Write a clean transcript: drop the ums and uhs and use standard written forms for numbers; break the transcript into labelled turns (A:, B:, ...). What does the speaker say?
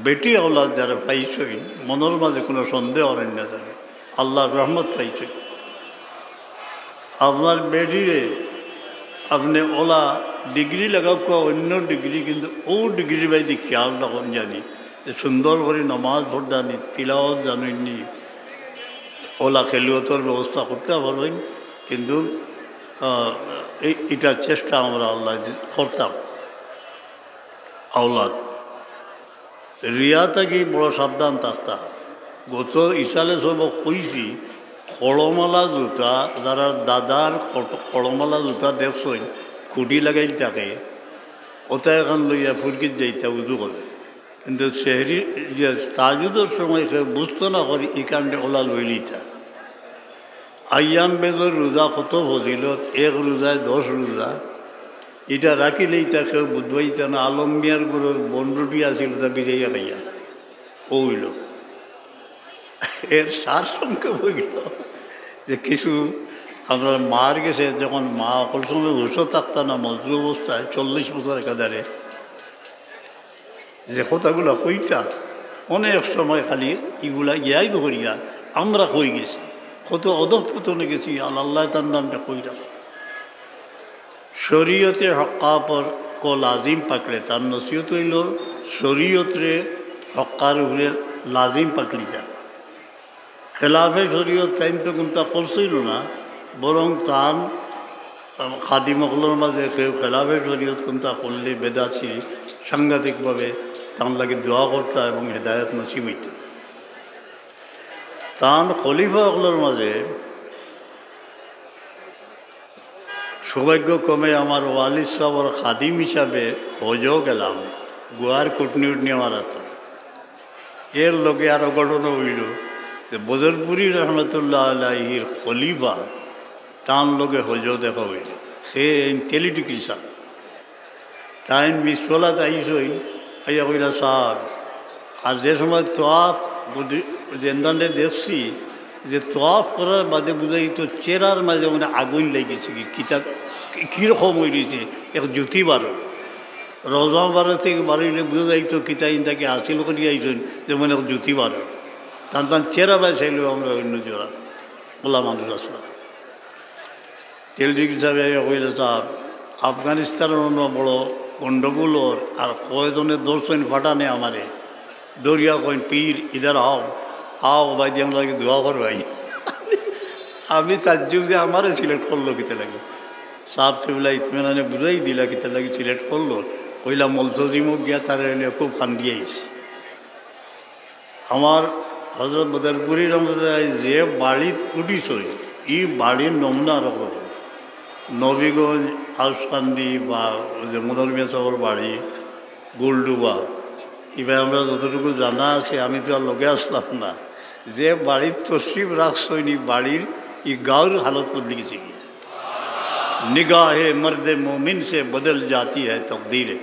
A: বেটি আওলাদ যারা পাইছই মনের মাঝে কোনো সন্দেহ অরণ্য যাবে আল্লাহর রহমত পাইছই। আপনার বেটিরে আপনি ওলা ডিগ্রি লাগাও অন্য ডিগ্রি, কিন্তু ও ডিগ্রি বাইদি খেয়াল রাখুন জানি যে সুন্দর করে নমাজ ভোটানি তিলাওয়াত জানেননি, ওলা খেলুয়তর ব্যবস্থা করতে পারবেন। কিন্তু এটার চেষ্টা আমরা আল্লাহ করতাম। আওলাদ রিয়া থাকি বড় সাবধান থাকতাম। গত ইসালে সব কইছি খড়মালা জুতা, যারা দাদার খড়মালা জুতা দেখছেন খুঁটি লাগাইল থাকে, ওটা এখন লইয়া ফুরকিত যাইতা উজু করে। কিন্তু শহরি যে তাজুদের সময় কেউ বুঝতো না করি এই কারণে ওলা লইলিতা। আয়াম বেজর রোজা কত ফজিলত, এক রোজায় 10 রোজা, এটা রাখিলেই তা কেউ বুধবাইতা না। আলমিয়ার গুলোর বন্ডুটি আসিল তা বিজাইয়া খাইয়া ওইল। এর সার সংখ্যা হইল যে কিছু আপনার মার গেছে, যখন মা অকল সময় বসে থাকতাম না মজলু অবস্থায় 40 বছর একাধারে, যে কথাগুলো কইটা অনেক সময় খালি এগুলা ইয়াই ধরিয়া আমরা কই গেছি, কত অধঃপতনে গেছি। আল্লাহ তার নামটা কইরা শরীয়তে হক্কা পর ক লাজিম পাকড়ে, তার নসিহত হইল শরীয়তরে হক্কার উপরে লাজিম পাকলি যা। খেলাফে শরীয়ত টাইম তো কোনটা করছিল না, বরং তান খাদিমকলোর মাঝে কেউ খেলাফে শরীয়ত কোনটা করলে বেদাছি সাংঘাতিকভাবে তার লাগে দোয়া করতা এবং হেদায়ত নসিব হইত। তান খলিফা অকলোর মাঝে সৌভাগ্য ক্রমে আমার ওয়ালিদ সাহর খাদিম হিসাবে হজও গেলাম, গোয়ার কুটনি উটনি আমার হাত। এর লোকে আরও ঘটনা হইল যে বদরপুরি রহমতুল্লাহ আলাইহির খলিফা তান লোকে হজও দেখা হইল। সে ইন্টেলিটিক হিসাব টাইম মিসফলাত আইসই আইয়া কইরা সার। আর যে সময় তোয়াফ জেন্দানে দেখছি যে তোয়াফ করার বাদে বুঝাই তো চেরার মাঝে মানে আগুন লেগেছে, কি কিতাব কীরকম হইছে এক জ্যোতি বারো রজা বারো থেকে বাড়িলে বুঝে যাইতো কিতাইন তাকে হাসিল করিয়ে আইসেন যেমন এক জ্যোতি বারো টান টান চেরা বাঁচাইল। আমরা অন্য জোড়া বলা মানুষ আসলাম তেলডিক হিসাবে কইলে সাহেব আফগানিস্তানের অন্য বড় গণ্ডগোলর আর কয়জনের দর্শন ফাটানে আমারে দরিয়া কইন পীর ইধার আও আও ভাই দিয়ে আমরা দোয়া কর ভাই। আমি তার যুগ যে আমারও সিলেক্ট করলো কিতে লাগে সাপ সেগুলা ইতমেনানে বুঝাই দিলা কিতে লাগে সিলেক্ট করলো। কইলা মলতজিমও গিয়া তারা এলে খুব কান্দি আইছে। আমার হজরত বদরপুরি রহমতুল্লাহ যে বাড়িত উঠিছই ই বাড়ির নমুনা রকম নবীগঞ্জ আউসকান্দি বা যে মদরমিয়া চহর বাড়ি গোলডুবা, এবার আমরা যতটুকু জানা আছে, আমি তো আর লগে আসলাম না, যে বাড়ির তসরিফ রাখছইনি বাড়ির ই গাঁর হালত বদলে গেছে। নিগাহে মর্দে মোমিন সে বদল জাতি হ্যায় তকদীরে।